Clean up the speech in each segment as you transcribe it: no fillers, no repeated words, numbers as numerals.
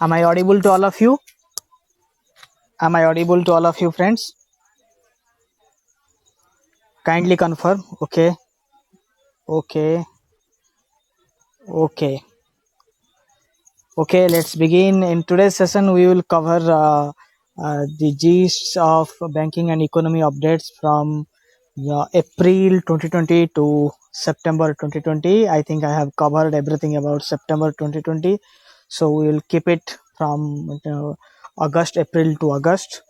Am I audible to all of you? Am I audible to all of you, friends? Kindly confirm. Okay, okay, okay, okay. Let's begin. In today's session, we will cover the gist of banking and economy updates from April 2020 to September 2020. I think I have covered everything about September 2020, so we will keep it from August, April to August.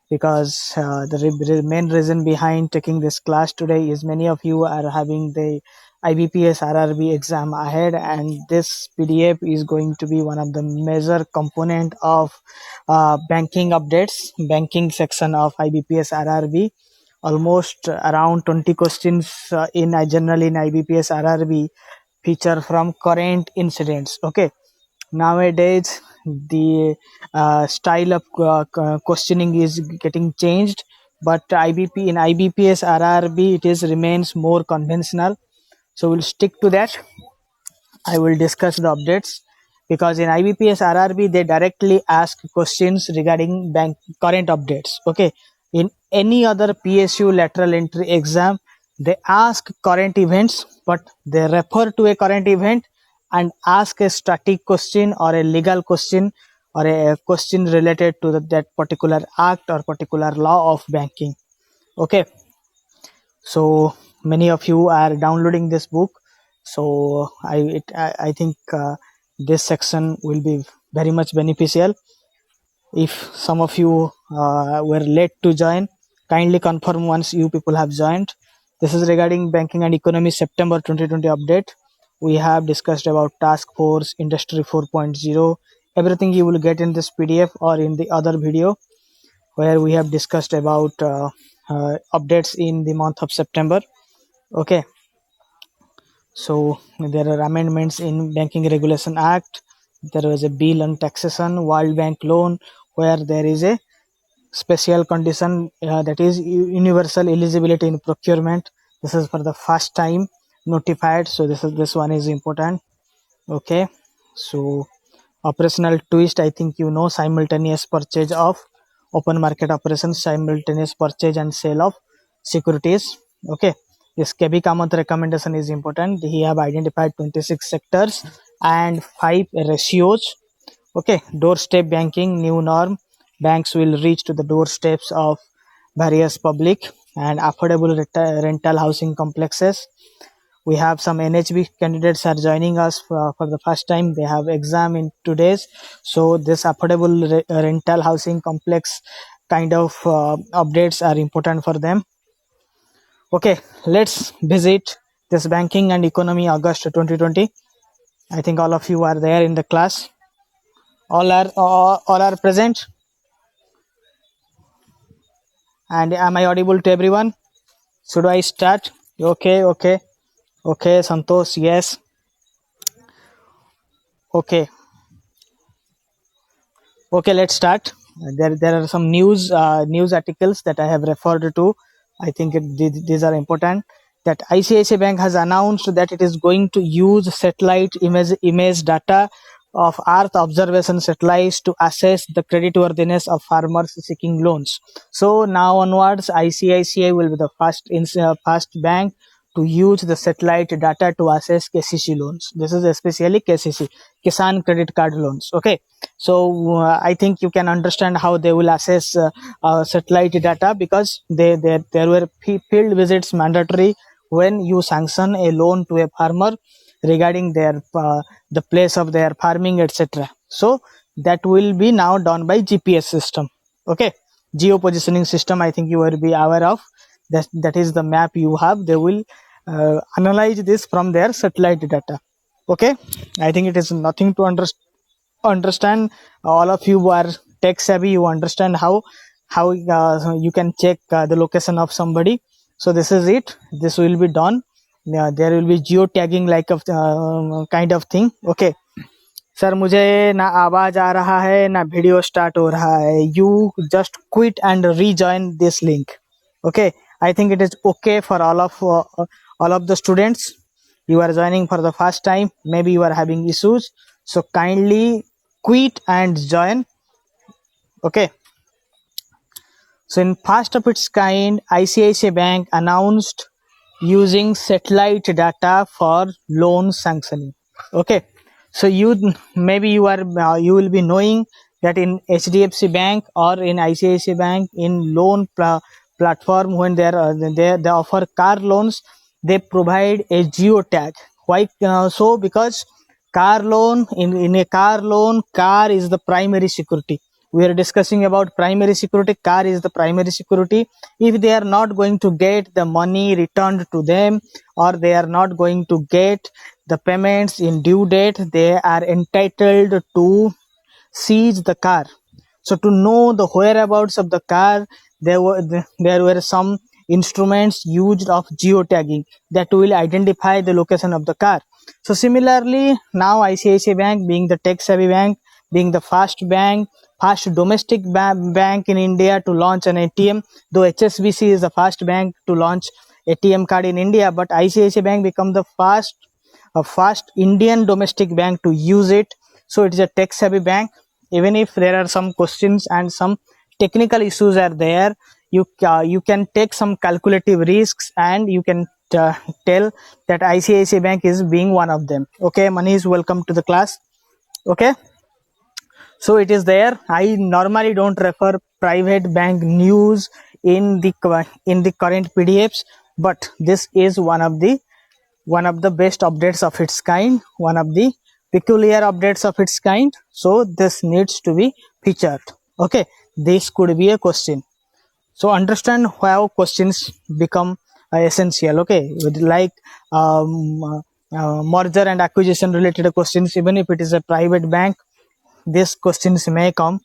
Because the main reason behind taking this class today is many of you are having the IBPS RRB exam ahead, and this PDF is going to be one of the major component of banking updates, banking section of IBPS RRB. Almost around 20 questions generally in IBPS RRB feature from current incidents. Okay, nowadays the style of questioning is getting changed, but IBPS RRB it is remains more conventional, so we'll stick to that. I will discuss the updates because in IBPS RRB they directly ask questions regarding bank current updates. Okay, in any other PSU lateral entry exam they ask current events, but they refer to a current event and ask a static question or a legal question or a question related to that particular act or particular law of banking. Okay, so many of you are downloading this book, so I think this section will be very much beneficial. If some of you were late to join, kindly confirm once you people have joined. This is regarding banking and economy September 2020 update. We have discussed about task force, industry 4.0, everything you will get in this PDF or in the other video where we have discussed about updates in the month of September. Okay, so there are amendments in Banking Regulation Act. There was a bill on taxation, World Bank loan, where there is a special condition that is universal eligibility in procurement. This is for the first time notified, so this one is important. Okay, so operational twist, I think you know, simultaneous purchase of open market operations, simultaneous purchase and sale of securities. Okay, this KB Kamath recommendation is important. He have identified 26 sectors and 5 ratios. Okay, doorstep banking, new norm. Banks will reach to the doorsteps of various public and affordable rental housing complexes. We have some NHB candidates are joining us for the first time. They have exam in 2 days, so this affordable rental housing complex kind of updates are important for them. Okay, let's visit this banking and economy August 2020. I think all of you are there in the class. All are present. And am I audible to everyone? Should I start? Okay, Santosh, yes. Okay, let's start. There are some news articles that I have referred to. I think these are important. That ICICI Bank has announced that it is going to use satellite image data of Earth observation satellites to assess the creditworthiness of farmers seeking loans. So now onwards, ICICI will be the first bank to use the satellite data to assess KCC loans. This is especially KCC, Kisan Credit Card loans. Okay, so I think you can understand how they will assess satellite data, because there were field visits mandatory when you sanction a loan to a farmer regarding their the place of their farming, etc. So that will be now done by GPS system. Okay, geo positioning system, I think you will be aware of. That is the map you have. They will analyze this from their satellite data. Okay, I think it is nothing to understand. All of you are tech savvy, you understand how you can check the location of somebody. So this is it. This will be done. There will be geo tagging like a kind of thing. Okay, sir मुझे ना आवाज आ रहा है ना video start हो रहा है. You just quit and rejoin this link. Okay, I think it is okay for all of the students. You are joining for the first time, maybe you are having issues, so kindly quit and join. Okay. So in first of its kind, ICICI Bank announced using satellite data for loan sanctioning. Okay. So maybe you will be knowing that in HDFC Bank or in ICICI Bank, in loan platform, when they offer car loans, they provide a geotag. Why so? Because car loan, in a car loan, car is the primary security. We are discussing about primary security. Car is the primary security. If they are not going to get the money returned to them, or they are not going to get the payments in due date, they are entitled to seize the car. So to know the whereabouts of the car, there were some instruments used of geotagging that will identify the location of the car. So similarly, now ICICI Bank, being the tech savvy bank, being the first domestic bank in India to launch an ATM, though HSBC is the first bank to launch ATM card in India, but ICICI Bank become the first Indian domestic bank to use it. So it is a tech savvy bank. Even if there are some questions and some technical issues are there, you can take some calculative risks, and you can tell that ICICI Bank is being one of them. Okay, Manish, welcome to the class. Okay, so it is there. I normally don't refer private bank news in the current PDFs, but this is one of the best updates of its kind, one of the peculiar updates of its kind. So this needs to be featured. Okay, this could be a question. So understand how questions become essential. Okay, like merger and acquisition related questions, even if it is a private bank, these questions may come.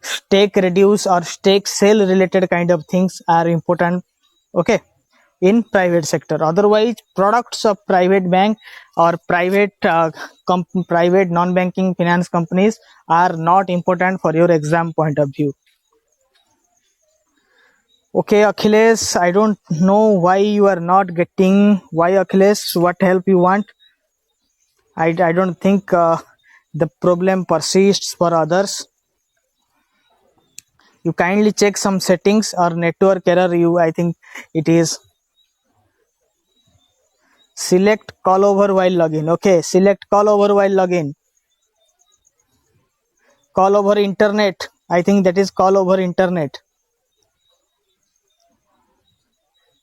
Stake reduce or stake sell related kind of things are important. Okay, in private sector. Otherwise, products of private bank or private non-banking finance companies are not important for your exam point of view. Okay, Akhilesh, I don't know why you are not getting. Why, Akhilesh? What help you want? I don't think the problem persists for others. You kindly check some settings or network error. I think it is. Select call over while login. Okay, select call over while login. Call over internet. I think that is call over internet.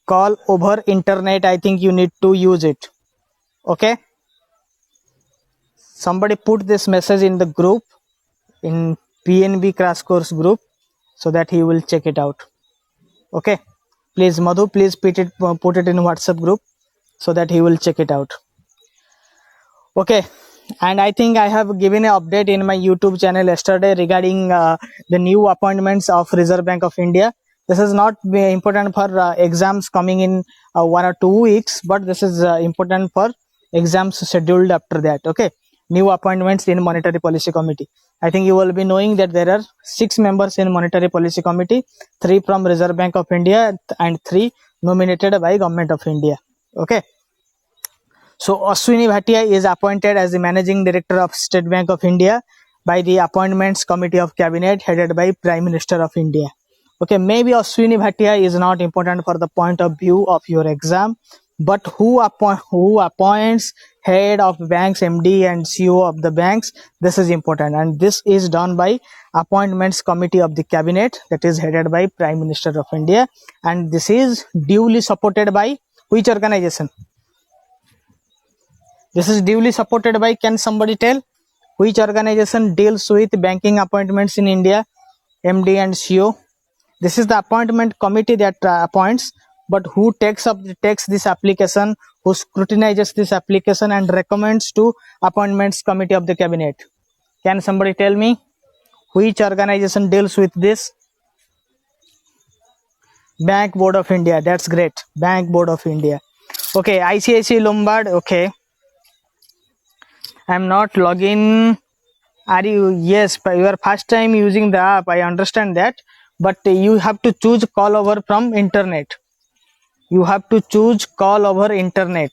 Call over internet. I think you need to use it. Okay. Somebody put this message in the group, in PNB Crash Course group, so that he will check it out. Okay. Please, Madhu, please put it in WhatsApp group so that he will check it out. Okay. And I think I have given an update in my YouTube channel yesterday regarding the new appointments of Reserve Bank of India. This is not important for exams coming in 1 or 2 weeks, but this is important for exams scheduled after that. Okay, new appointments in Monetary Policy Committee. I think you will be knowing that there are 6 members in Monetary Policy Committee, 3 from Reserve Bank of India and 3 nominated by Government of India. Okay. So Ashwini Bhatia is appointed as the Managing Director of State Bank of India by the Appointments Committee of Cabinet headed by Prime Minister of India. Okay, maybe Ashwini Bhatia is not important for the point of view of your exam, but who appoints head of banks, MD and CEO of the banks, this is important, and this is done by Appointments Committee of the Cabinet, that is headed by Prime Minister of India, and this is duly supported by which organization? This is duly supported by, can somebody tell which organization deals with banking appointments in India, MD and CEO? This is the appointment committee that appoints, but who takes this application, who scrutinizes this application and recommends to Appointments Committee of the Cabinet? Can somebody tell me which organization deals with this? Bank Board of India. That's great. Bank Board of India. Okay, ICICI Lombard. Okay. I'm not login. Are you? Yes, your first time using the app, I understand that, but you have to choose call over from internet. You have to choose call over internet.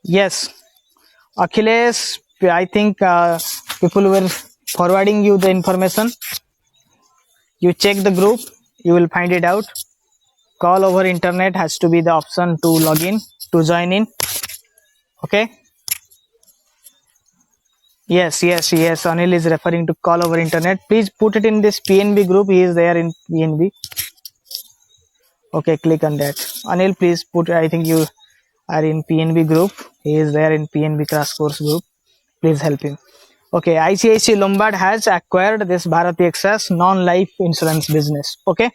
Yes, Akhilesh, I think people were forwarding you the information. You check the group, you will find it out. Call over internet has to be the option to log in, to join in. Okay. Yes. Anil is referring to call over internet. Please put it in this PNB group. He is there in PNB. Okay, click on that. Anil, please put. I think you are in PNB group. He is there in PNB Crash Course group. Please help him. Okay, ICICI Lombard has acquired this Bharati Excess non-life insurance business. Okay.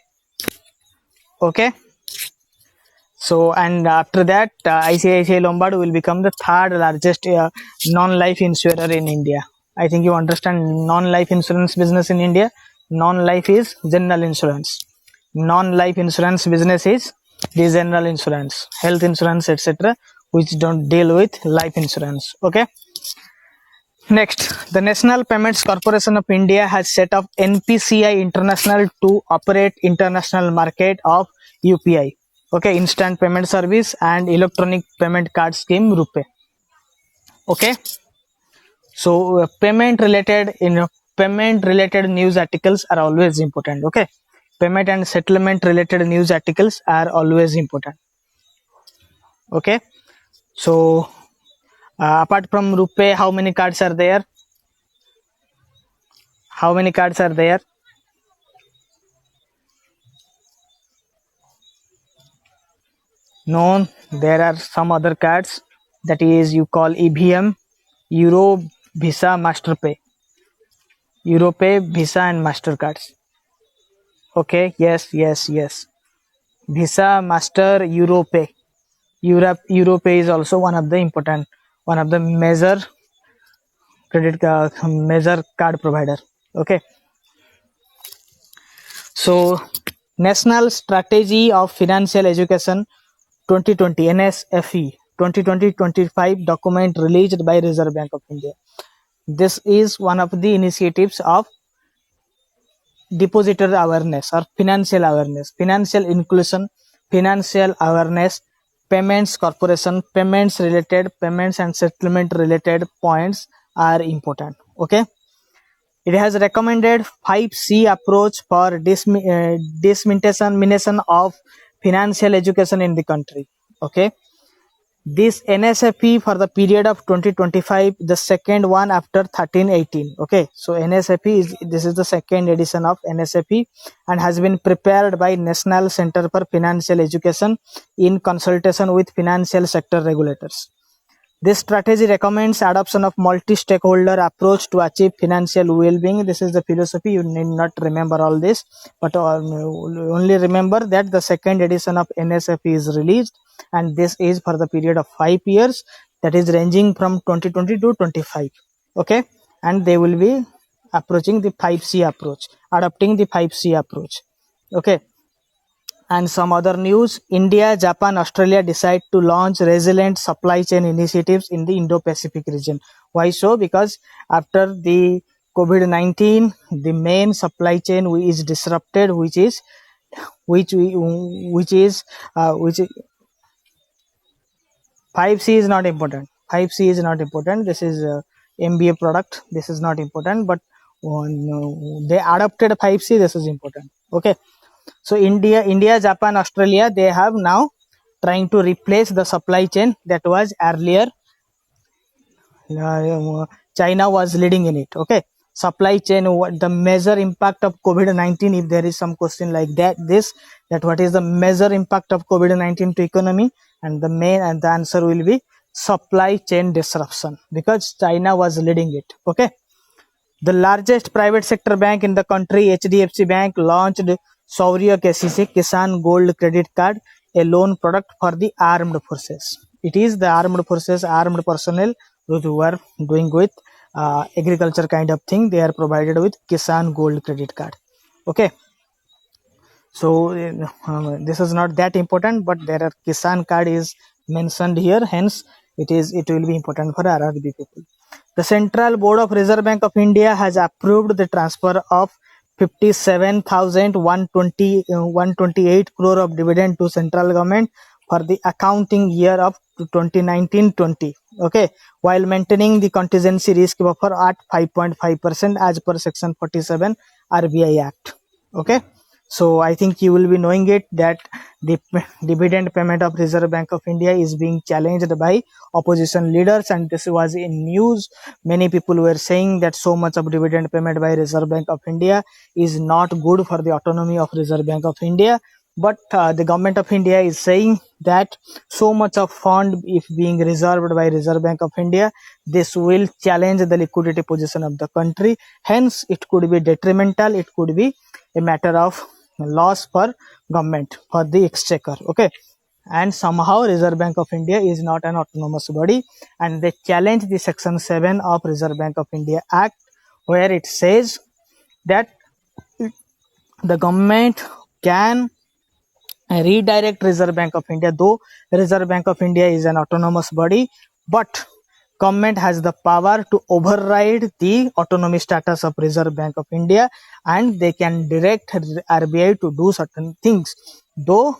So, and after that, ICICI Lombard will become the third largest non-life insurer in India. I think you understand non-life insurance business in India. Non-life is general insurance. Non-life insurance business is the general insurance, health insurance, etc., which don't deal with life insurance. Okay. Next, the National Payments Corporation of India has set up NPCI International to operate international market of UPI. Okay, instant payment service and electronic payment card scheme RuPay. Okay, so payment related news articles are always important. Okay, payment and settlement related news articles are always important. Okay, so apart from RuPay, how many cards are there? How many cards are there? No, there are some other cards, that is you call EVM, Euro, Visa, MasterPay. EuroPay, Visa and MasterCards. Okay, yes. Visa, Master, EuroPay. EuroPay is also one of the major major card provider. Okay. So, National Strategy of Financial Education 2020 NSFE 2020-25 document released by Reserve Bank of India. This is one of the initiatives of depositor awareness or financial awareness, financial inclusion, financial awareness, payments corporation, payments and settlement related points are important. Okay. It has recommended 5C approach for dissemination of financial education in the country. Okay. This NSFE for the period of 2025, the second one after 13-18. Okay, so NSFE this is the second edition of NSFE and has been prepared by National Center for Financial Education in consultation with financial sector regulators. This strategy recommends adoption of multi-stakeholder approach to achieve financial well-being. This is the philosophy. You need not remember all this, but only remember that the second edition of NSFE is released, and this is for the period of 5 years, that is ranging from 2020 to 25. Okay, and they will be approaching the 5C approach, adopting the 5C approach. Okay. And some other news, India, Japan, Australia decide to launch resilient supply chain initiatives in the Indo-Pacific region. Why so? Because after the COVID-19, the main supply chain is disrupted, which is 5C is not important. 5C is not important. This is MBA product. This is not important, but they adopted 5C. This is important. Okay. So India, Japan, Australia, they have now trying to replace the supply chain that was earlier. China was leading in it. Okay, supply chain. The major impact of COVID-19. If there is some question like that, what is the major impact of COVID-19 to economy? And the answer will be supply chain disruption, because China was leading it. Okay, the largest private sector bank in the country, HDFC Bank, launched Shaurya KCC Kisan Gold Credit Card, a loan product for the armed forces. It is the armed forces, armed personnel who are doing with agriculture kind of thing. They are provided with Kisan Gold Credit Card. Okay. So this is not that important, but there are Kisan card is mentioned here. Hence, it will be important for RRB people. The Central Board of Reserve Bank of India has approved the transfer of 57,128 crore of dividend to central government for the accounting year of 2019-20. Okay, while maintaining the contingency risk buffer at 5.5% as per section 47 RBI Act. Okay, so I think you will be knowing it that the dividend payment of Reserve Bank of India is being challenged by opposition leaders, and this was in news. Many people were saying that so much of dividend payment by Reserve Bank of India is not good for the autonomy of Reserve Bank of India. But the government of India is saying that so much of fund if being reserved by Reserve Bank of India, this will challenge the liquidity position of the country. Hence, it could be detrimental. It could be a matter of loss for government, for the exchequer. Okay, and somehow Reserve Bank of India is not an autonomous body, and they challenge the section 7 of Reserve Bank of India Act, where it says that the government can redirect Reserve Bank of India. Though Reserve Bank of India is an autonomous body, but government has the power to override the autonomy status of Reserve Bank of India, and they can direct RBI to do certain things. Though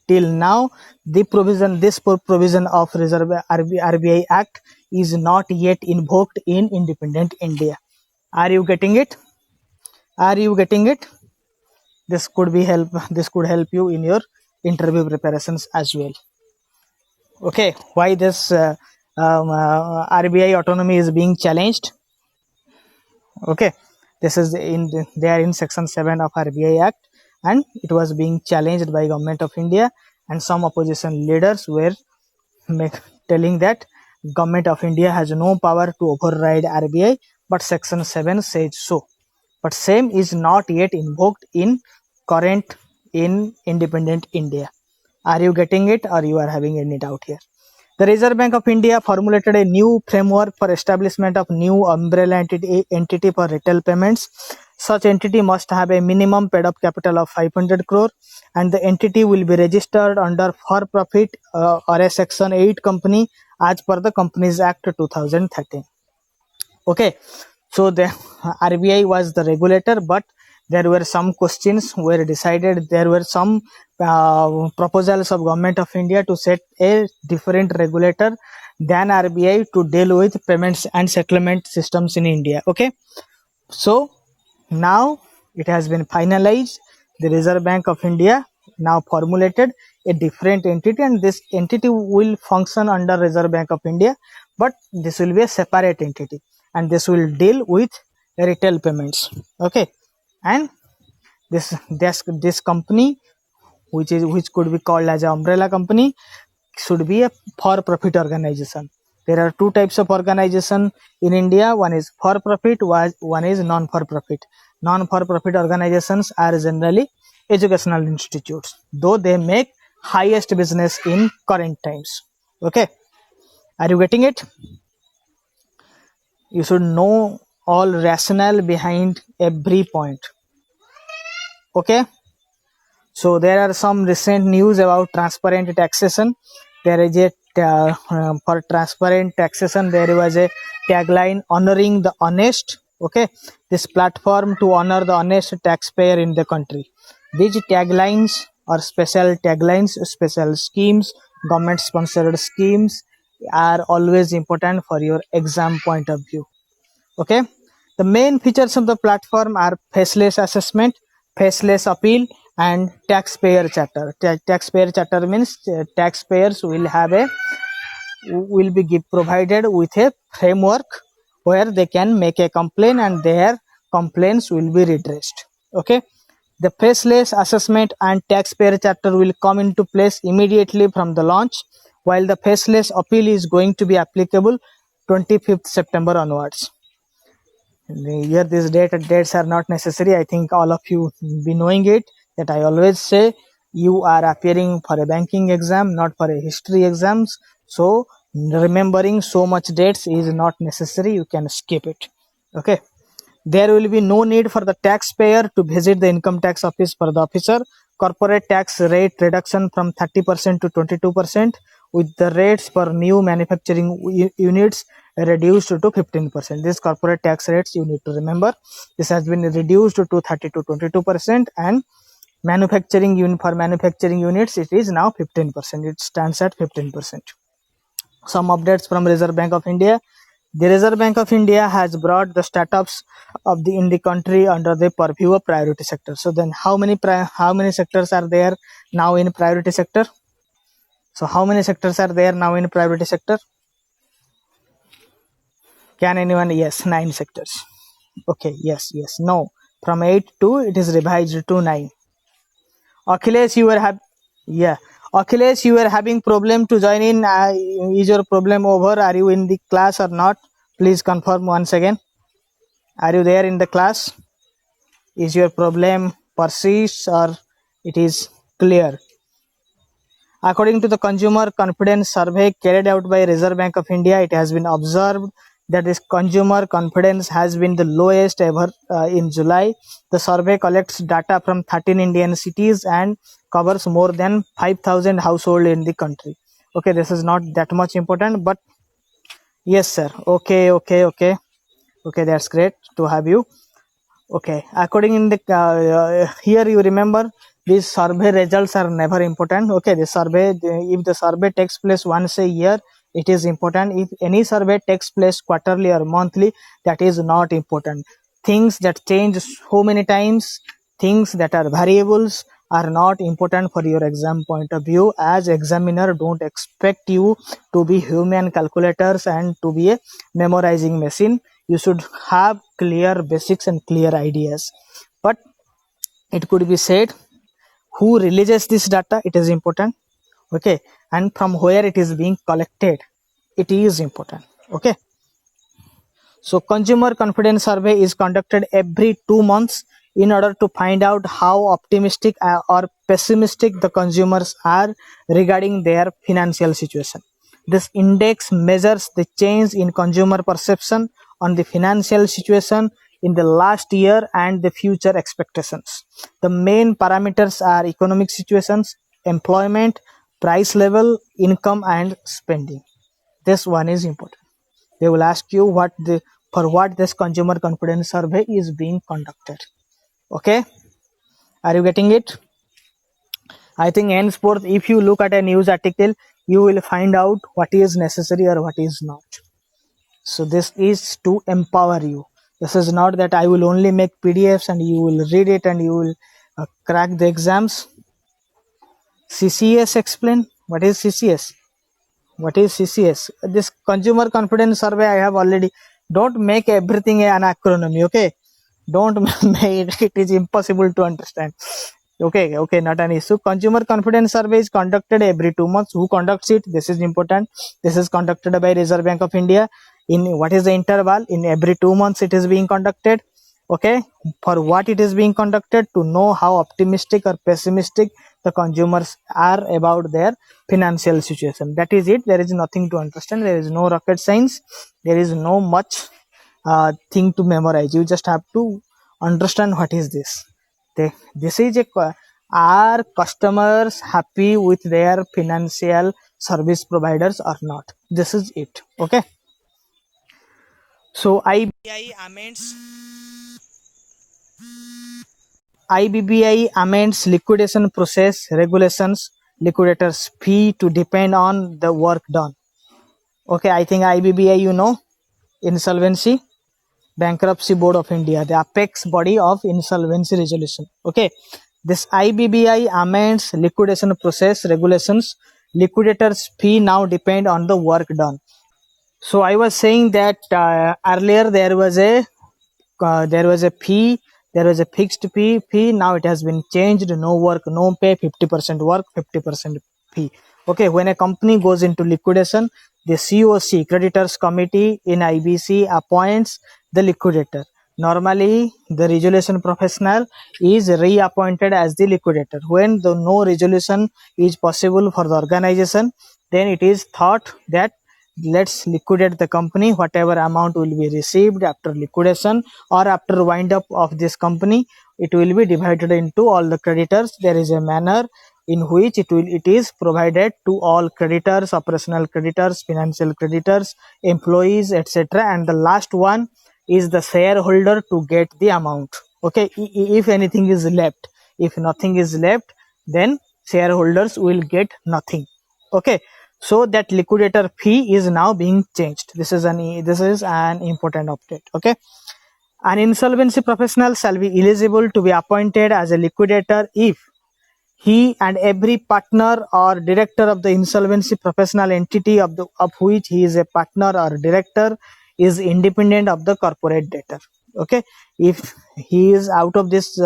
till now this provision of RBI Act is not yet invoked in independent India. Are you getting it? Are you getting it? This could help you in your interview preparations as well. Okay, why this RBI autonomy is being challenged? Okay, this is they are in section 7 of RBI Act, and it was being challenged by government of India, and some opposition leaders were telling that government of India has no power to override RBI, but section 7 says so. But same is not yet invoked in current in independent India. Are you getting it, or you are having any doubt here? The Reserve Bank of India formulated a new framework for establishment of new umbrella entity for retail payments. Such entity must have a minimum paid up capital of 500 crore, and the entity will be registered under for-profit or a Section 8 company as per the Companies Act 2013. Okay, so the RBI was the regulator, but there were some questions were decided. There were some proposals of government of India to set a different regulator than RBI to deal with payments and settlement systems in India. Okay, so now it has been finalized. The Reserve Bank of India now formulated a different entity, and this entity will function under Reserve Bank of India, but this will be a separate entity, and this will deal with retail payments. Okay, and this company, which could be called as an umbrella company, should be a for profit organization. There are two types of organization in India. One is for profit, one is non for profit. Non for profit organizations are generally educational institutes, though they make highest business in current times. Okay, are you getting it? You should know all rationale behind every point. Okay, so there are some recent news about transparent taxation. There is a for transparent taxation, there was a tagline honoring the honest. Okay, this platform to honor the honest taxpayer in the country. These taglines or special taglines, special schemes, government sponsored schemes are always important for your exam point of view. Okay, the main features of the platform are faceless assessment, faceless appeal, and taxpayer chatter. Taxpayer chatter means taxpayers will be provided with a framework where they can make a complaint, and their complaints will be redressed. Okay, the faceless assessment and taxpayer chatter will come into place immediately from the launch, while the faceless appeal is going to be applicable 25th September onwards. Here these dates are not necessary. I think all of you be knowing it, that I always say you are appearing for a banking exam, not for a history exams. So remembering so much dates is not necessary. You can skip it. Okay, there will be no need for the taxpayer to visit the income tax office for the officer. Corporate tax rate reduction from 30% to 22%, with the rates for new manufacturing units reduced to 15%. These corporate tax rates you need to remember. This has been reduced to 30 to 22%, and for manufacturing units it is now 15%. It stands at 15%. Some updates from Reserve Bank of India. The Reserve Bank of India has brought the startups of the in the country under the purview of priority sector. So then, how many sectors are there now in priority sector? So how many sectors are there now in priority sector? Can anyone? Yes, 9 sectors. Okay, yes, no. From 8 to it is revised to 9. Achilles, yeah. Achilles, you were having problem to join in. Is your problem over? Are you in the class or not? Please confirm once again. Are you there in the class? Is your problem persists or it is clear? According to the consumer confidence survey carried out by Reserve Bank of India, it has been observed that this consumer confidence has been the lowest ever in July. The survey collects data from 13 Indian cities and covers more than 5,000 households in the country. Okay, this is not that much important, but yes, sir. Okay, that's great to have you. Okay, according in the here you remember these survey results are never important. Okay, if the survey takes place once a year, it is important. If any survey takes place quarterly or monthly, that is not important. Things that change so many times, things that are variables are not important for your exam point of view. As examiner, don't expect you to be human calculators and to be a memorizing machine. You should have clear basics and clear ideas. But it could be said, who releases this data, it is important. Okay, and from where it is being collected, it is important. Okay, so consumer confidence survey is conducted every 2 months in order to find out how optimistic or pessimistic the consumers are regarding their financial situation. This index measures the change in consumer perception on the financial situation in the last year and the future expectations. The main parameters are economic situations, employment, price level, income, and spending. This one is important. They will ask you for what this consumer confidence survey is being conducted. Okay, are you getting it? I think henceforth, if you look at a news article, you will find out what is necessary or what is not. So this is to empower you. This is not that I will only make PDFs and you will read it and you will crack the exams. CCS, explain what is CCS. What is CCS? This consumer confidence survey I have already. Don't make everything an acronym. Okay, don't make it is impossible to understand. Okay, not an issue. Consumer confidence survey is conducted every 2 months. Who conducts it? This is important. This is conducted by Reserve Bank of India. In what is the interval? In every 2 months it is being conducted. Okay, for what it is being conducted? To know how optimistic or pessimistic the consumers are about their financial situation. That is it. There is nothing to understand. There is no rocket science. There is no much thing to memorize. You just have to understand what is this. This is are customers happy with their financial service providers or not? This is it. Okay, so IBBI amends liquidation process regulations, liquidators fee to depend on the work done. Okay, I think IBBI, you know, Insolvency Bankruptcy Board of India, the apex body of insolvency resolution. Okay, this IBBI amends liquidation process regulations, liquidators fee now depend on the work done. So I was saying that earlier there was a fee, there was a fixed fee. Now it has been changed. No work, no pay. 50% work, 50% fee. Okay, when a company goes into liquidation, the COC, Creditors Committee in IBC, appoints the liquidator. Normally, the resolution professional is reappointed as the liquidator. When no resolution is possible for the organization, then it is thought that let's liquidate the company. Whatever amount will be received after liquidation or after wind up of this company, it will be divided into all the creditors. There is a manner in which it is provided to all creditors, operational creditors, financial creditors, employees, etc. And the last one is the shareholder to get the amount. Okay, if anything is left, if nothing is left, then shareholders will get nothing. Okay, So that liquidator fee is now being changed. This is an important update. Okay. An insolvency professional shall be eligible to be appointed as a liquidator if he and every partner or director of the insolvency professional entity of which he is a partner or director is independent of the corporate debtor. Okay, if he is out of this,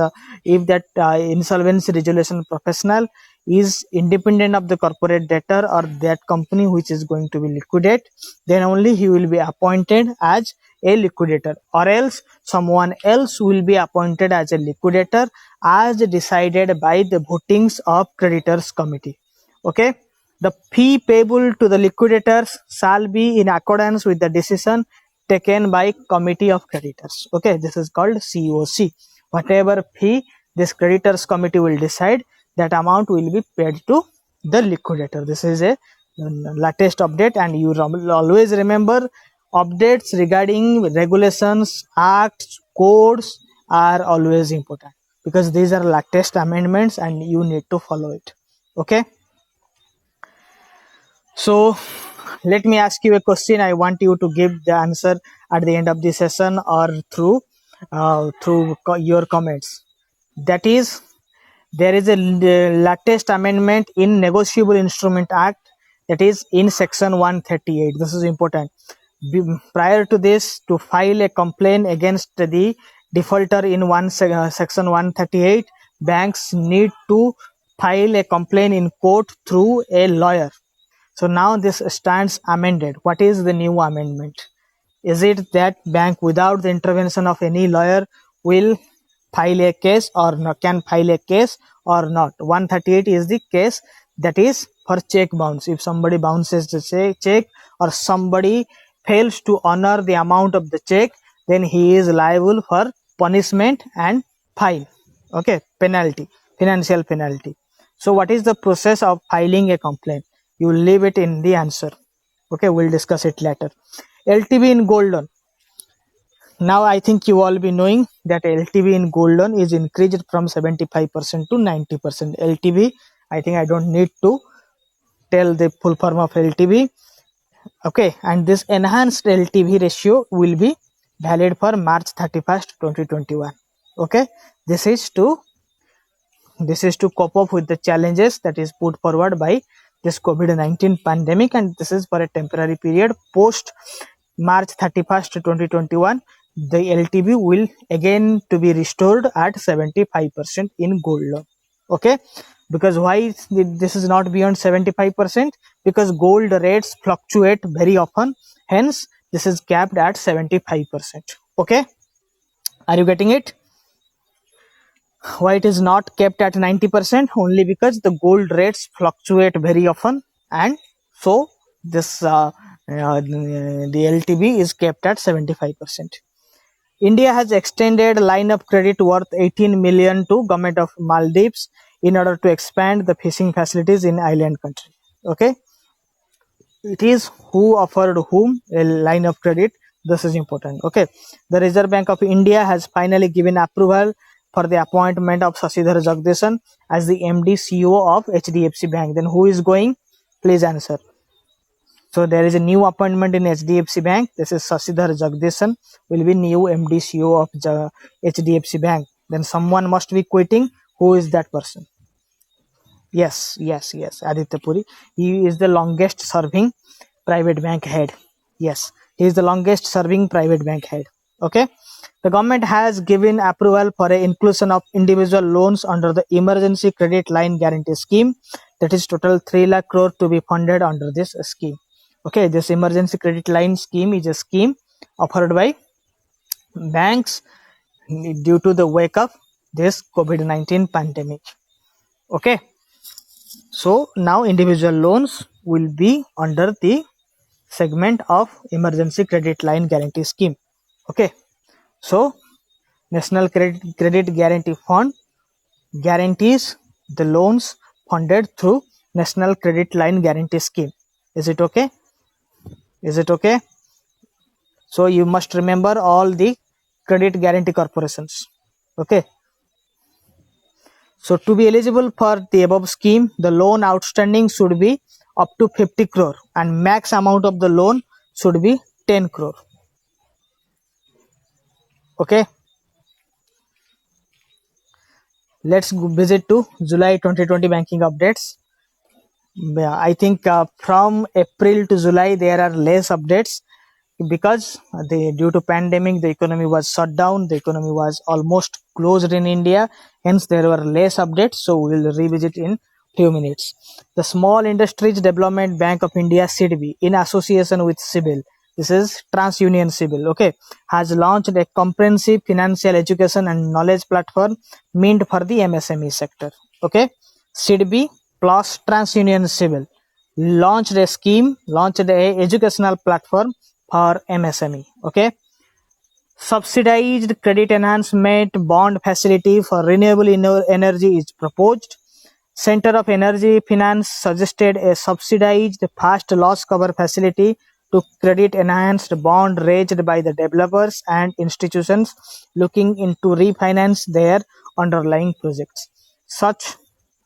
if that insolvency resolution professional is independent of the corporate debtor or that company which is going to be liquidate, then only he will be appointed as a liquidator, or else someone else will be appointed as a liquidator as decided by the votings of creditors committee. Okay, the fee payable to the liquidators shall be in accordance with the decision taken by committee of creditors. Okay, this is called COC. Whatever fee this creditors committee will decide, that amount will be paid to the liquidator. This is a latest update, and you always remember updates regarding regulations, acts, codes are always important, because these are latest amendments and you need to follow it. Okay, so let me ask you a question. I want you to give the answer at the end of the session or through your comments. That is, there is a latest amendment in Negotiable Instrument Act, that is in section 138. This is important. Prior to this, to file a complaint against the defaulter in section 138, banks need to file a complaint in court through a lawyer. So now this stands amended. What is the new amendment? Is it that bank without the intervention of any lawyer will file a case or can file a case or not? 138 is the case that is for check bounce. If somebody bounces the check or somebody fails to honor the amount of the check, then he is liable for punishment and fine. Okay, penalty, financial penalty. So what is the process of filing a complaint? You will leave it in the answer. Okay, we'll discuss it later. LTV in gold loan. Now I think you all be knowing that LTV in gold loan is increased from 75% to 90%. LTV, I think I don't need to tell the full form of LTV. Okay, and this enhanced LTV ratio will be valid for March 31st, 2021. Okay, this is to cope up with the challenges that is put forward by this COVID-19 pandemic, and this is for a temporary period. Post March 31st, 2021, the LTV will again to be restored at 75% in gold loan. Okay, because why this is not beyond 75%? Because gold rates fluctuate very often, hence this is capped at 75%. Okay, are you getting it? Why it is not kept at 90%? Only because the gold rates fluctuate very often, and so this the LTV is kept at 75%. India has extended line of credit worth 18 million to government of Maldives in order to expand the fishing facilities in island country. Okay, it is who offered whom a line of credit. This is important. Okay, the Reserve Bank of India has finally given approval for the appointment of Sasidhar Jagdishan as the MD CEO of HDFC Bank. Then who is going? Please answer. So there is a new appointment in HDFC Bank. This is Sasidhar Jagdishan will be new MD CEO of HDFC Bank. Then someone must be quitting. Who is that person? Yes, Aditya Puri. He is the longest serving private bank head. Yes, he is the longest serving private bank head. Okay, the government has given approval for a inclusion of individual loans under the emergency credit line guarantee scheme. That is total 3 lakh crore to be funded under this scheme. Okay, this emergency credit line scheme is a scheme offered by banks due to the wake of this COVID-19 pandemic. Okay, so now individual loans will be under the segment of emergency credit line guarantee scheme. Okay, so National Credit Guarantee Fund guarantees the loans funded through National Credit Line Guarantee Scheme. Is it okay? Is it okay? So you must remember all the credit guarantee corporations. Okay. So to be eligible for the above scheme, the loan outstanding should be up to 50 crore and max amount of the loan should be 10 crore. Okay, let's visit to July 2020 banking updates. Yeah, I think from April to July there are less updates because due to pandemic the economy was shut down, the economy was almost closed in India, hence there were less updates, so we will revisit in few minutes. The Small Industries Development Bank of India, SIDBI, in association with CIBIL, this is TransUnion CIBIL, okay, has launched a comprehensive financial education and knowledge platform meant for the MSME sector. Okay, SIDBI plus TransUnion CIBIL launched a educational platform for MSME. Okay, subsidized credit enhancement bond facility for renewable energy is proposed. Center of Energy Finance suggested a subsidized fast loss cover facility to credit enhanced bond raised by the developers and institutions looking into refinance their underlying projects. Such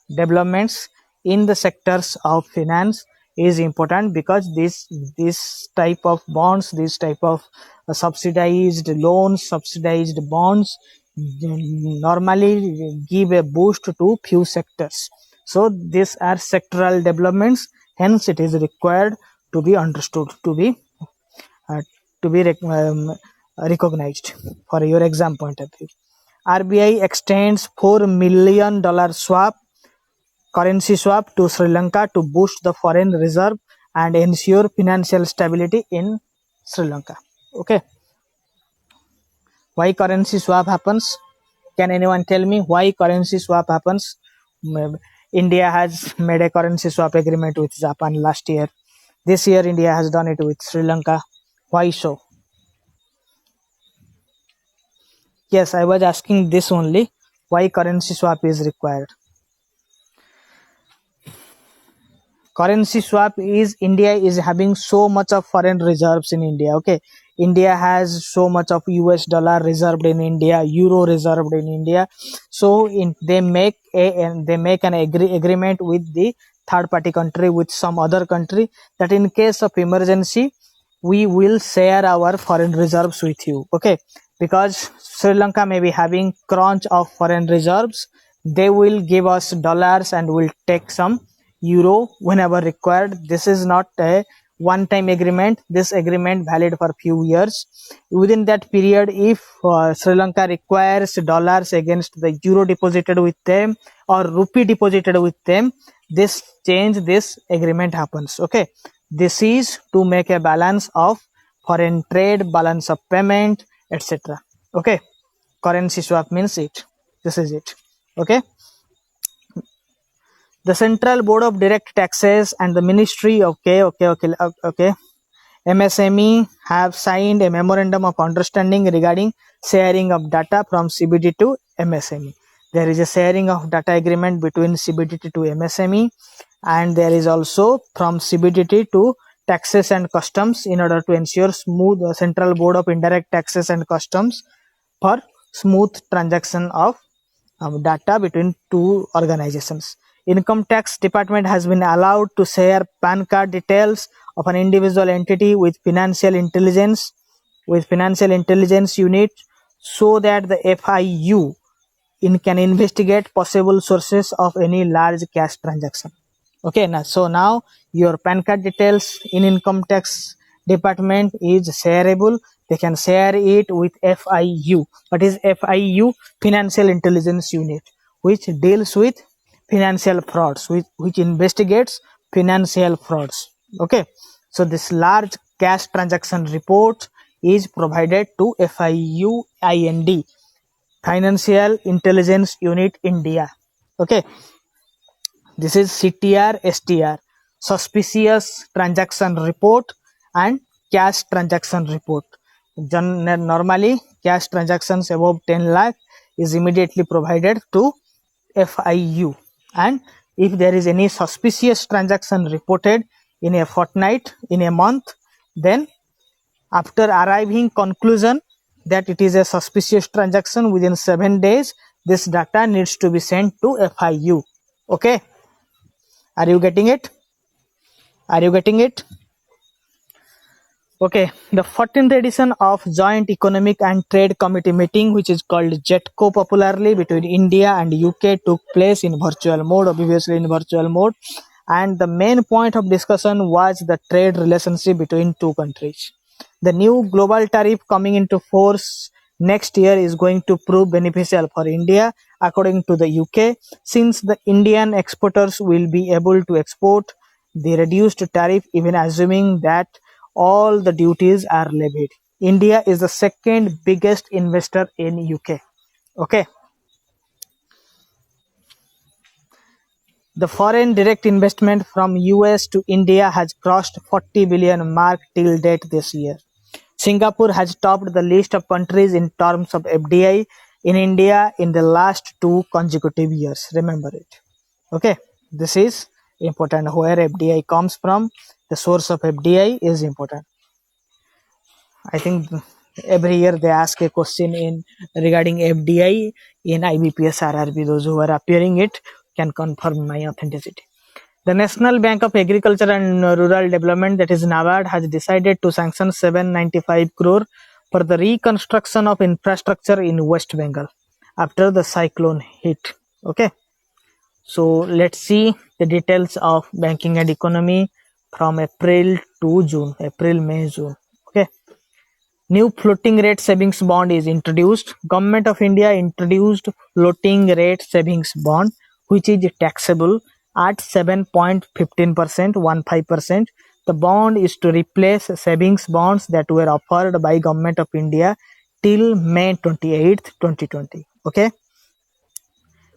developments in the sectors of finance is important because this type of bonds, this type of subsidized loans, subsidized bonds normally give a boost to few sectors. So these are sectoral developments, hence it is required to be understood, uh, to be recognized for your exam point of view. RBI extends $4 million currency swap to Sri Lanka to boost the foreign reserve and ensure financial stability in Sri Lanka. Okay, why currency swap happens? Can anyone tell me why currency swap happens? India has made a currency swap agreement with Japan last year. This year India has done it with Sri Lanka. Why so? Yes, I was asking this only. Why currency swap is required? Currency swap is India is having so much of foreign reserves in India. Okay, India has so much of US dollar reserved in India, euro reserved in India. So they make an agreement with the third party country, with some other country, that in case of emergency we will share our foreign reserves with you. Okay, because Sri Lanka may be having crunch of foreign reserves, they will give us dollars and will take some euro whenever required. This is not a one time agreement. This agreement valid for few years. Within that period, if Sri Lanka requires dollars against the euro deposited with them or rupee deposited with them, this agreement happens. Okay, this is to make a balance of foreign trade, balance of payment, etc. Okay, currency swap means it. This is it. Okay, the Central Board of Direct Taxes and the Ministry of MSME have signed a memorandum of understanding regarding sharing of data from CBDT to MSME. There is a sharing of data agreement between CBDT to MSME, and there is also from CBDT to taxes and customs in order to ensure smooth Central Board of Indirect Taxes and Customs for smooth transaction of data between two organizations. Income Tax Department has been allowed to share PAN card details of an individual entity with financial intelligence unit, so that the FIU can investigate possible sources of any large cash transaction. Okay, now your PAN card details in Income Tax Department is shareable. They can share it with FIU. What is FIU? Financial Intelligence Unit, which deals with financial frauds, which investigates financial frauds. Okay, so this large cash transaction report is provided to FIU IND, Financial Intelligence Unit India. Okay, this is CTR STR, suspicious transaction report and cash transaction report. Normally cash transactions above 10 lakh is immediately provided to FIU, and if there is any suspicious transaction reported in a fortnight, in a month, then after arriving conclusion that it is a suspicious transaction, within 7 days this data needs to be sent to FIU. Okay, are you getting it? Are you getting it? Okay, the 14th edition of Joint Economic and Trade Committee meeting, which is called JETCO popularly, between India and UK took place in virtual mode, obviously in virtual mode. And the main point of discussion was the trade relationship between two countries. The new global tariff coming into force next year is going to prove beneficial for India, according to the UK, since the Indian exporters will be able to export the reduced tariff, even assuming that all the duties are levied. India is the second biggest investor in UK. Okay. The foreign direct investment from US to India has crossed 40 billion mark till date this year. Singapore has topped the list of countries in terms of FDI in India in the last 2 consecutive years. Remember it. Okay. This is important. Where FDI comes from, the source of FDI is important. I think every year they ask a question in regarding FDI in IBPS RRB. Those who are appearing it can confirm my authenticity. The National Bank of Agriculture and Rural Development, that is NABARD, has decided to sanction 795 crore for the reconstruction of infrastructure in West Bengal after the cyclone hit. Okay, so let's see the details of banking and economy from April to June, April, May, June. Okay. New floating rate savings bond is introduced. Government of India introduced floating rate savings bond, which is taxable at 7.15%, 15%. The bond is to replace savings bonds that were offered by Government of India till May 28th, 2020. Okay.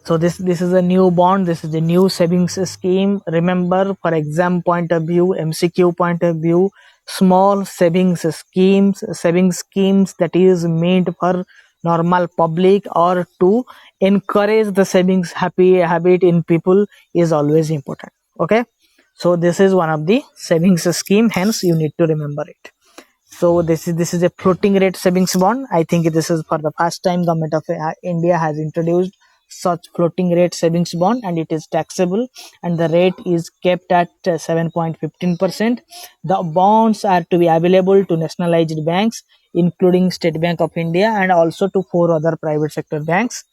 So this is a new bond. This is a new savings scheme. Remember, for exam point of view, MCQ point of view, small savings schemes that is meant for normal public or to encourage the savings happy habit in people is always important. Okay, so this is one of the savings scheme. Hence, you need to remember it. So this is a floating rate savings bond. I think this is for the first time Government of India has introduced such floating rate savings bond, and it is taxable, and the rate is kept at 7.15%. The bonds are to be available to nationalized banks, including State Bank of India, and also to 4 other private sector banks.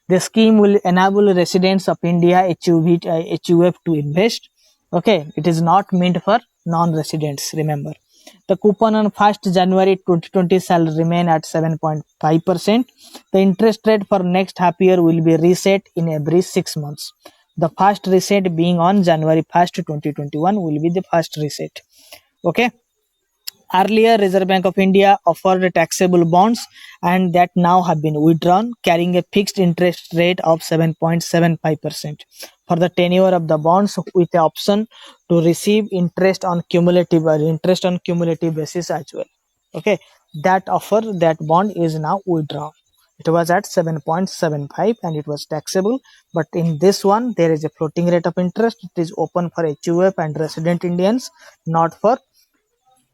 The scheme will enable residents of India HUF to invest. Okay, it is not meant for non-residents. Remember, the coupon on 1st January 2020 shall remain at 7.5%. The interest rate for next half year will be reset in every 6 months. The first reset being on January 1st, 2021 will be the first reset. Okay. Earlier, Reserve Bank of India offered taxable bonds and that now have been withdrawn, carrying a fixed interest rate of 7.75% for the tenure of the bonds, with the option to receive interest on cumulative basis as well. Okay, that bond is now withdrawn. It was at 7.75 and it was taxable, but in this one there is a floating rate of interest. It is open for HUF and resident Indians, not for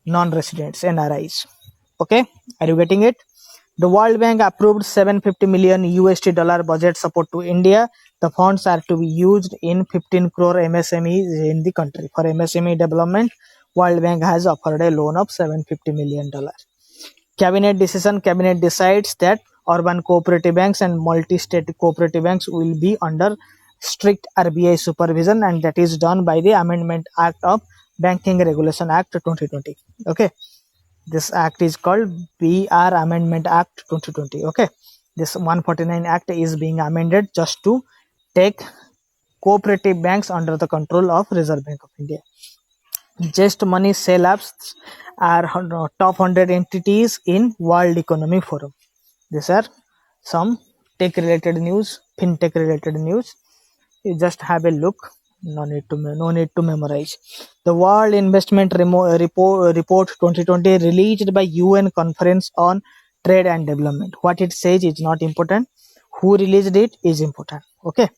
non-residents, NRIs. Okay, are you getting it? The World Bank approved 750 million USD dollar budget support to India. The funds are to be used in 15 crore MSMEs in the country. For MSME development, World Bank has offered a loan of $750 million. Cabinet decision. Cabinet decides that urban cooperative banks and multi-state cooperative banks will be under strict RBI supervision, and that is done by the Amendment Act of Banking Regulation Act 2020. Okay, this act is called BR Amendment Act 2020. Okay, this 149 Act is being amended just to take cooperative banks under the control of Reserve Bank of India. Just Money Sale Apps are top 100 entities in World Economic Forum. These are some tech related news, fintech related news. You just have a look. No need to memorize. The World Investment Report 2020 released by UN Conference on Trade and Development. What it says is not important. Who released it is important. Okay.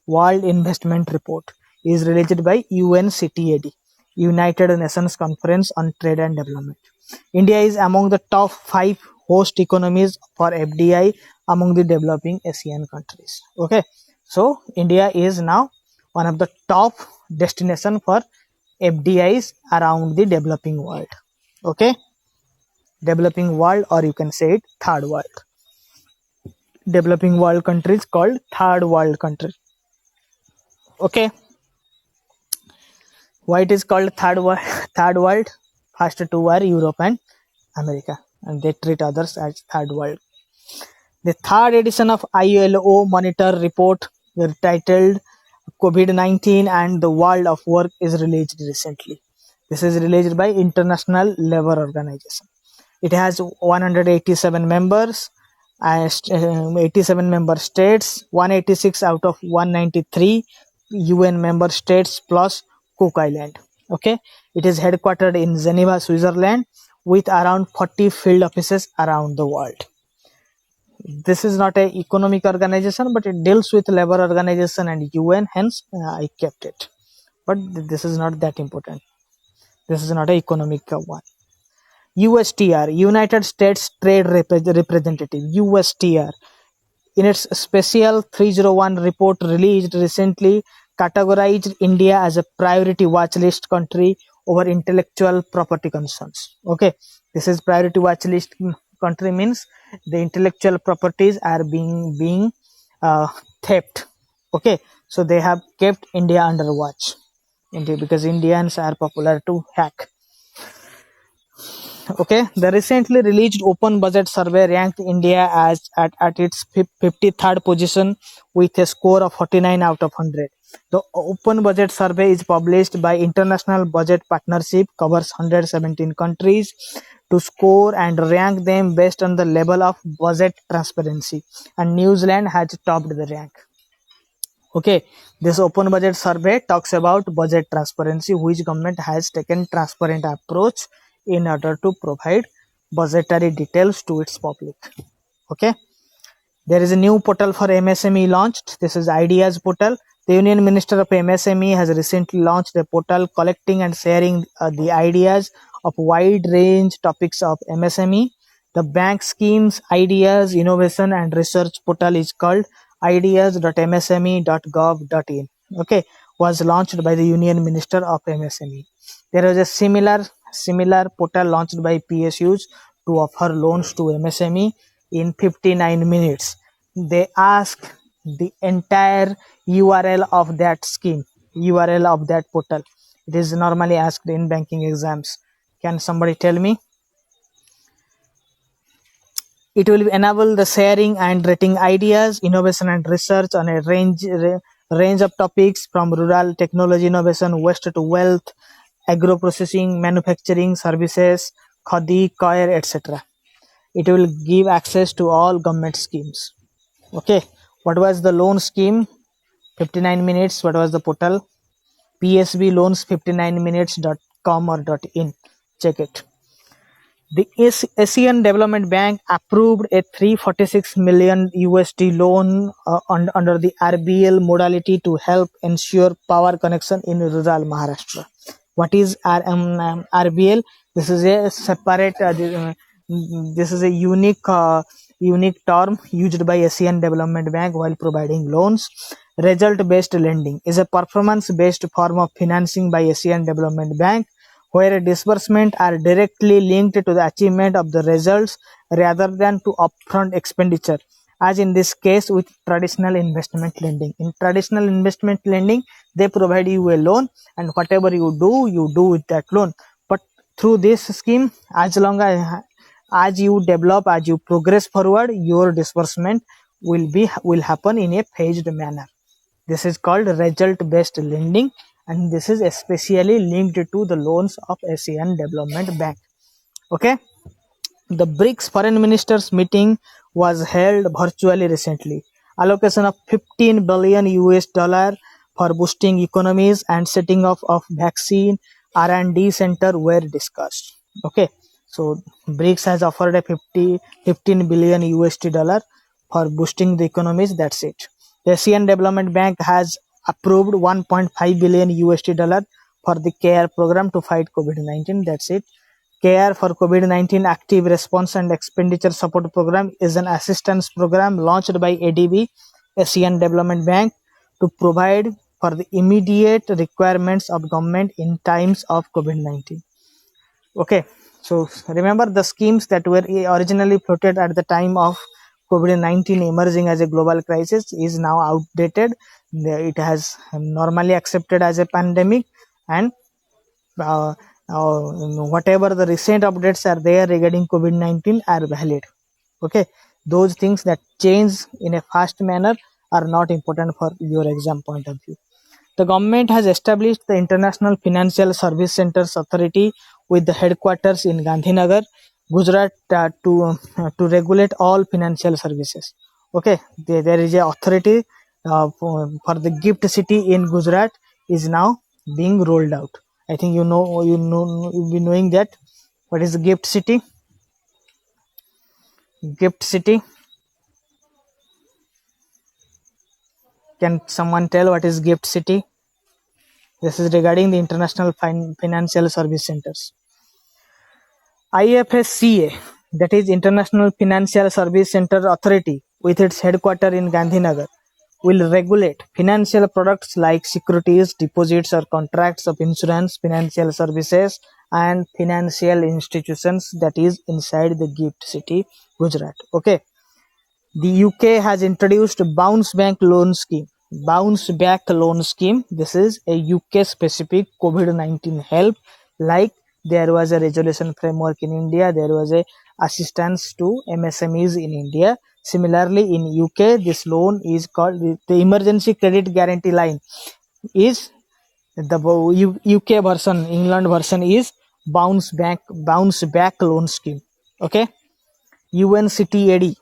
World Investment Report is released by UNCTAD, United Nations Conference on Trade and Development. India is among the top 5 host economies for FDI among the developing Asian countries. Okay, so India is now one of the top destination for FDIs around the developing world. Okay, developing world, or you can say it third world. Developing world countries called third world countries. Okay, why it is called third world? Third world. First two are Europe and America, and they treat others as third world. The third edition of ILO Monitor report titled COVID-19 and the World of Work is released recently. This is released by International Labour Organization. It has 187 members, 87 member states, 186 out of 193 UN member states plus Cook Island. Okay, it is headquartered in Geneva, Switzerland, with around 40 field offices around the world. This is not an economic organization, but it deals with labor organization and UN, hence I kept it. But this is not that important. This is not an economic one. USTR, United States Trade Representative, USTR, in its special 301 report released recently, categorized India as a priority watch list country over intellectual property concerns. Okay, this is priority watch list country means the intellectual properties are being theft. Okay, so they have kept India under watch. Because Indians are popular to hack. Okay, the recently released open budget survey ranked India as at its 53rd position with a score of 49 out of 100. The open budget survey is published by International Budget Partnership, covers 117 countries to score and rank them based on the level of budget transparency, and New Zealand has topped the rank. Okay, this open budget survey talks about budget transparency, which government has taken transparent approach in order to provide budgetary details to its public. Okay, there is a new portal for MSME launched. This is Ideas portal. The Union Minister of MSME has recently launched a portal collecting and sharing the ideas of wide range topics of MSME. The bank schemes, ideas, innovation and research portal is called ideas.msme.gov.in. Okay, was launched by the Union Minister of MSME. There was a similar portal launched by PSUs to offer loans to MSME in 59 minutes. They ask the entire URL of that scheme, URL of that portal. It is normally asked in banking exams. Can somebody tell me? It will enable the sharing and rating ideas, innovation and research on a range of topics from rural technology innovation, waste to wealth, agro-processing, manufacturing, services, khadi, coir, etc. It will give access to all government schemes. Okay, what was the loan scheme? 59 minutes. What was the portal? PSB loans 59minutes.com or .in. Check it. The ASEAN Development Bank approved a 346 million USD loan under the RBL modality to help ensure power connection in rural Maharashtra. What is RBL? This is a separate, this is a unique term used by ASEAN Development Bank while providing loans. Result-based lending is a performance-based form of financing by ASEAN Development Bank, where disbursements are directly linked to the achievement of the results rather than to upfront expenditure, as in this case with traditional investment lending. In traditional investment lending, they provide you a loan, and whatever you do with that loan. But through this scheme, as long as you develop, as you progress forward, your disbursement will happen in a phased manner. This is called result-based lending, and this is especially linked to the loans of ASEAN Development Bank. Okay, the BRICS foreign ministers meeting was held virtually recently. Allocation of 15 billion US dollar for boosting economies and setting up of vaccine R&D center were discussed. Okay, so BRICS has offered a 15 billion USD dollar for boosting the economies. That's it. The ASEAN Development Bank has approved 1.5 billion USD dollar for the CARE program to fight COVID-19. That's it. CARE for COVID-19 Active Response and Expenditure Support Program is an assistance program launched by ADB, ASEAN Development Bank, to provide for the immediate requirements of government in times of COVID-19. Okay, so remember the schemes that were originally floated at the time of COVID-19 emerging as a global crisis is now outdated. It has normally accepted as a pandemic, and uh, whatever the recent updates are there regarding COVID-19 are valid. Okay, those things that change in a fast manner are not important for your exam point of view. The government has established the International Financial Service Centers Authority with the headquarters in Gandhinagar, Gujarat, to regulate all financial services. Okay, there is a authority for the gift city in Gujarat is now being rolled out. I think you'll be knowing that. What is the gift city? Gift city. Can someone tell what is gift city? This is regarding the International Financial Service Centers. IFSCA, that is International Financial Service Center Authority, with its headquarters in Gandhinagar, will regulate financial products like securities, deposits, or contracts of insurance, financial services, and financial institutions that is inside the gift city, Gujarat. Okay. The UK has introduced Bounce Back Loan Scheme. Bounce Back Loan Scheme. This is a UK specific COVID-19 help. Like there was a resolution framework in India, there was a assistance to MSMEs in India. Similarly, in UK, this loan is called the Emergency Credit Guarantee Line. Is the UK version, England version is Bounce Back Loan Scheme. Okay. UNCTAD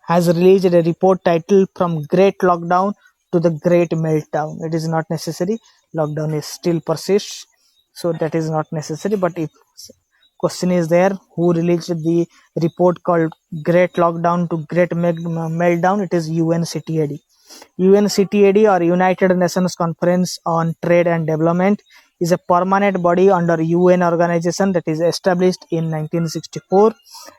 has released a report titled From Great Lockdown to the Great Meltdown. It is not necessary. Lockdown is still persists, so that is not necessary. But if question is there, who released the report called Great Lockdown to Great Meltdown? It is UNCTAD. UNCTAD, or United Nations Conference on Trade and Development, is a permanent body under UN organization that is established in 1964.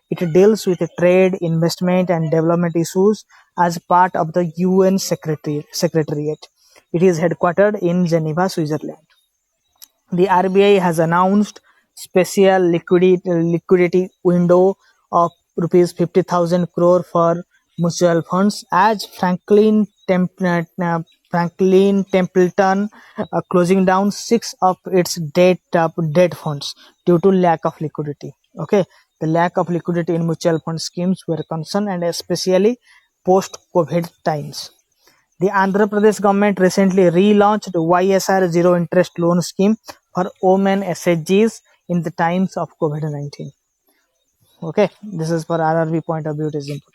It deals with trade, investment, and development issues as part of the UN Secretariat. It is headquartered in Geneva, Switzerland. The RBI has announced special liquidity window of rupees 50,000 crore for mutual funds as Franklin Templeton closing down 6 of its debt funds due to lack of liquidity. Okay, the lack of liquidity in mutual fund schemes were concerned, and especially post-COVID times. The Andhra Pradesh government recently relaunched YSR zero interest loan scheme for women SHGs in the times of COVID-19. Okay, this is for RRB point of view, it is important.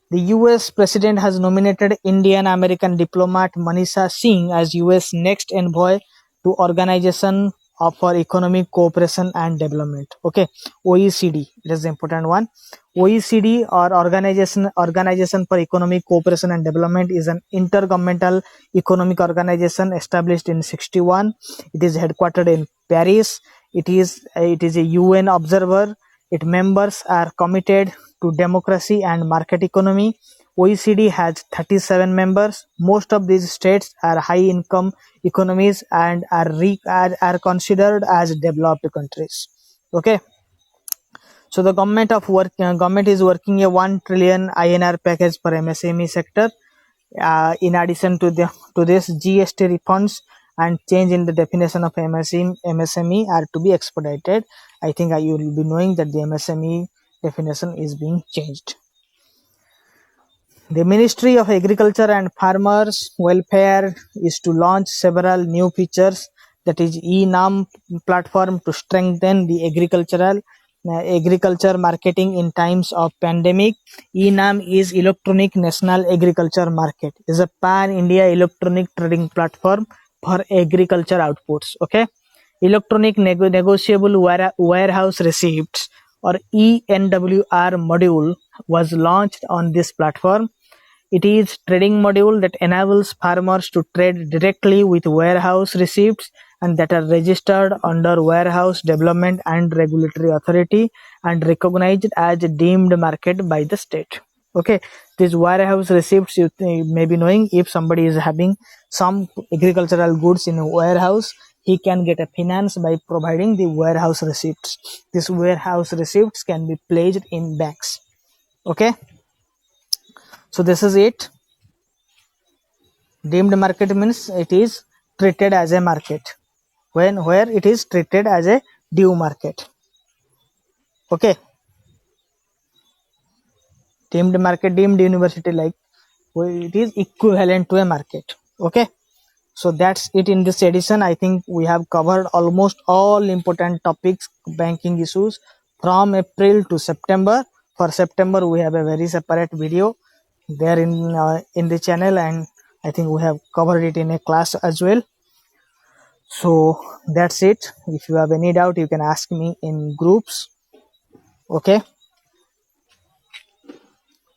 The US President has nominated Indian-American diplomat Manisha Singh as US next envoy to Organization for Economic Cooperation and Development. Okay, OECD, it is the important one. OECD, or Organization for Economic Cooperation and Development, is an intergovernmental economic organization established in 1961. It is headquartered in Paris. It is a UN observer. Its members are committed to democracy and market economy. OECD has 37 members. Most of these states are high-income economies and are considered as developed countries. Okay. So the government is working a 1 trillion INR package for MSME sector. In addition to this, GST refunds and change in the definition of MSME are to be expedited. I think you will be knowing that the MSME definition is being changed. The Ministry of Agriculture and Farmers Welfare is to launch several new features, that is eNAM platform, to strengthen the agriculture marketing in times of pandemic. eNAM is Electronic National Agriculture Market. It is a pan-India electronic trading platform for agriculture outputs. Okay, Electronic Negotiable Warehouse Receipts, or ENWR module, was launched on this platform. It is trading module that enables farmers to trade directly with warehouse receipts and that are registered under Warehouse Development and Regulatory Authority and recognized as deemed market by the state. Okay, these warehouse receipts, you may be knowing, if somebody is having some agricultural goods in a warehouse, he can get a finance by providing the warehouse receipts. These warehouse receipts can be placed in banks. Okay, so this is it. Deemed market means it is treated as a market, where it is treated as a due market. Okay, deemed market, deemed university, like it is equivalent to a market. Okay, so that's it in this edition. I think we have covered almost all important topics, banking issues from April to September. For September, we have a very separate video there in the channel, and I think we have covered it in a class as well. So that's it. If you have any doubt, you can ask me in groups. Okay,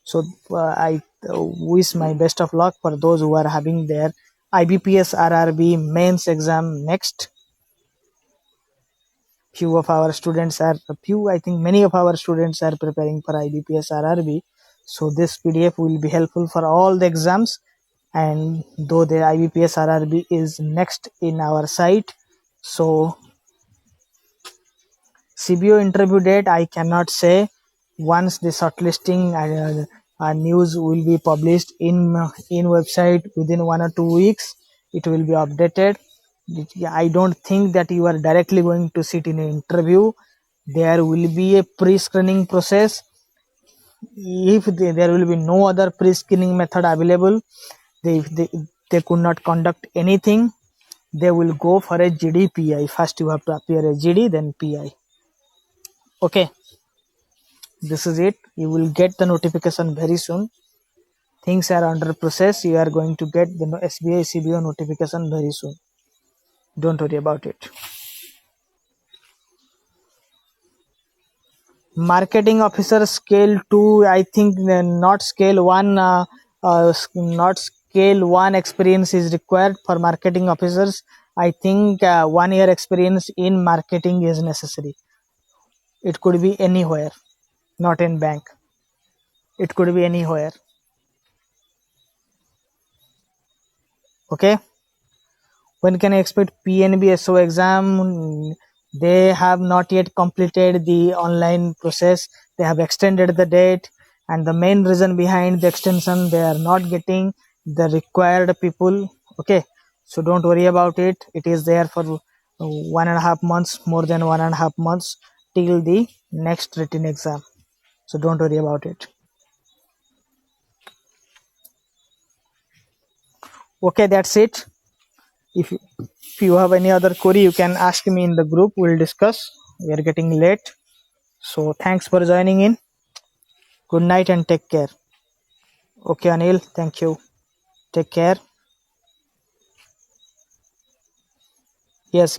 so I wish my best of luck for those who are having their IBPS RRB mains exam next. I think many of our students are preparing for IBPS RRB. So this PDF will be helpful for all the exams. And though the IBPS RRB is next in our site, so CBO interview date I cannot say. Once the shortlisting news will be published in website within 1 or 2 weeks, it will be updated. I don't think that you are directly going to sit in an interview. There will be a pre-screening process. If there will be no other pre-screening method available, if they could not conduct anything, they will go for a GD PI. First you have to appear a GD, then PI. Okay, this is it. You will get the notification very soon. Things are under process. You are going to get the SBI CBO notification very soon. Don't worry about it. Marketing officer scale 2, I think not scale 1, not scale 1 experience is required for marketing officers. I think 1 year experience in marketing is necessary. It could be anywhere, not in bank. It could be anywhere. Okay, when can I expect PNB SO exam? They have not yet completed the online process. They have extended the date, and the main reason behind the extension, they are not getting the required people. Okay, so don't worry about it. It is there for 1.5 months, more than 1.5 months, till the next written exam. So don't worry about it. Okay, that's it. If you have any other query, you can ask me in the group. We'll discuss. We are getting late. So thanks for joining in. Good night and take care. Okay, Anil, thank you. Take care. Yes.